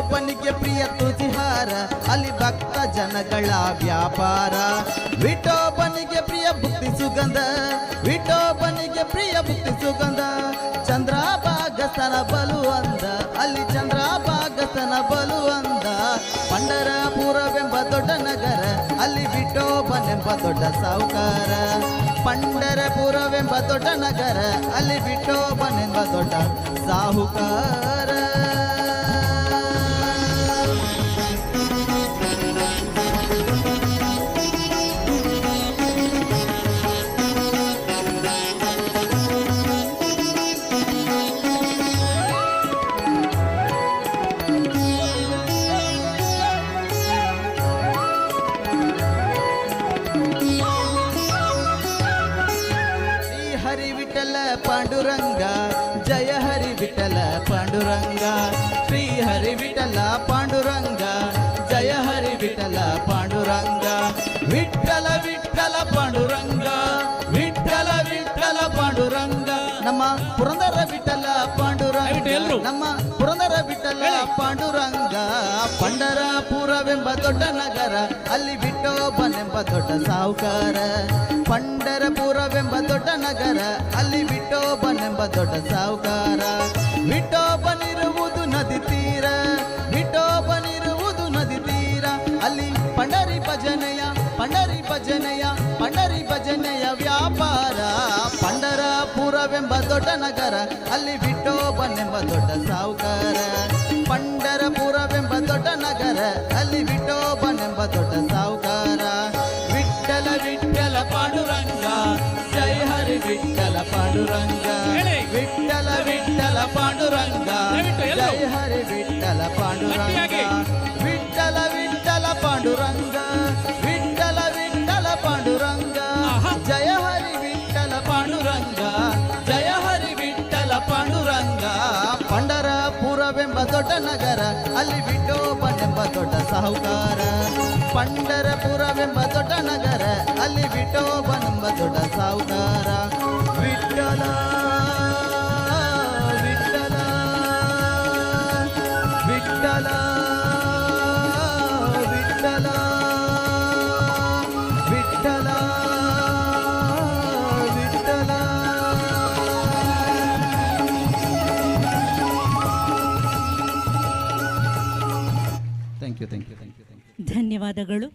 ವಿಠೋಬನಿಗೆ ಪ್ರಿಯ ತುತಿಹಾರ ಅಲ್ಲಿ ಭಕ್ತ ಜನಗಳ ವ್ಯಾಪಾರ ವಿಠೋಬನಿಗೆ ಪ್ರಿಯ ಭಕ್ತಿ ಸುಗಂಧ ವಿಠೋಬನಿಗೆ ಪ್ರಿಯ ಭಕ್ತಿ ಸುಗಂಧ ಚಂದ್ರಭಾಗಸ್ಥನ ಬಲು ಅಂದ ಅಲ್ಲಿ ಚಂದ್ರಭಾಗಸ್ಥನ ಬಲು ಅಂದ ಪಂಡರಪುರವೆಂಬ ದೊಡ್ಡ ನಗರ ಅಲ್ಲಿ ವಿಠೋಬನೆಂಬ ದೊಡ್ಡ ಸಾಹುಕಾರ ಪಂಡರಪುರವೆಂಬ ದೊಡ್ಡ ನಗರ ಅಲ್ಲಿ ವಿಠೋಬನೆಂಬ ದೊಡ್ಡ ಸಾಹುಕಾರ ಹರಿ ವಿಠಲ ಪಾಂಡುರಂಗ ಜಯ ಹರಿ ವಿಠಲ ಪಾಂಡುರಂಗ ಶ್ರೀ ಹರಿ ವಿಠಲ ಪಾಂಡುರಂಗ ಜಯ ಹರಿ ವಿಠಲ ಪಾಂಡುರಂಗ ವಿಠಲ ವಿಠಲ ಪಾಂಡುರಂಗ ವಿಠಲ ವಿಠಲ ಪಾಂಡುರಂಗ ನಮ್ಮ ಪುರಂದರ ವಿಠಲ ಪಾಂಡುರಂಗ ನಮ್ಮ ಪುರಂದರ ವಿಠಲ ಪಾಂಡುರಂಗ ಪಂಡರಪುರವೆಂಬ ದೊಡ್ಡ ನಗರ ಅಲ್ಲಿ ವಿಠೋಬನೆಂಬ ದೊಡ್ಡ ಸಾಹುಕಾರ ಪಂಡರಪುರವೆಂಬ ದೊಡ್ಡ ನಗರ ಅಲ್ಲಿ ವಿಠೋಬನೆಂಬ ದೊಡ್ಡ ಸಾಹುಕಾರ ವಿಠೋಬನಿರುವುದು ನದಿ ತೀರ ವಿಠೋಬನಿರುವುದು ನದಿ ತೀರ ಅಲ್ಲಿ ಪಂಡರಿ ಭಜನೆಯ ಪಂಡರಿ ಭಜನೆಯ ಪಂಡರಿ ಭಜನೆಯ ವ್ಯಾಪಾರ ಪಂಡರಪುರವೆಂಬ ದೊಡ್ಡ ನಗರ ಅಲ್ಲಿ ವಿಠೋಬನೆಂಬ ದೊಡ್ಡ ಸಾಹುಕಾರ ಪಂಡರಪುರವೆಂಬ ದೊಡ್ಡ ನಗರ ಅಲ್ಲಿ ವಿಠೋಬನೆಂಬ ದೊಡ್ಡ ಸಾಹುಕಾರ ವಿಠಲ ವಿಠಲ ಪಾಂಡುರಂಗ ಜಯ ಹರಿ ವಿಠಲ ಪಾಂಡುರಂಗ ವಿಠಲ ವಿಠಲ ಪಾಂಡುರಂಗ ಜಯ ಹರಿ ವಿಠಲ ಪಾಂಡುರಂಗ ವಿಠಲ ವಿಠಲ ಪಾಂಡುರಂಗ ವಿಠಲ ವಿಠಲ ಪಾಂಡುರಂಗ ಜಯ ಹರಿ ವಿಠಲ ಪಾಂಡುರಂಗ ಜಯ ಹರಿ ವಿಠಲ ಪಾಂಡುರಂಗ ಪಂಡರಪುರವೆಂಬ ದೊಡ್ಡ ನಗರ ಅಲ್ಲಿ ವಿಠೋಬನೆಂಬ ದೊಡ್ಡ ಸಾಹುಕಾರ ಪಂಡರಪುರವೆಂಬ ದೊಡ್ಡ ನಗರ ಅಲ್ಲಿ ವಿಠೋಬನೆಂಬ ದೊಡ್ಡ ಸಾಹುಕಾರ Vithala Vithala Vithala Vithala Vithala Vithala thank you thank you thank you thank you ಧನ್ಯವಾದಗಳು.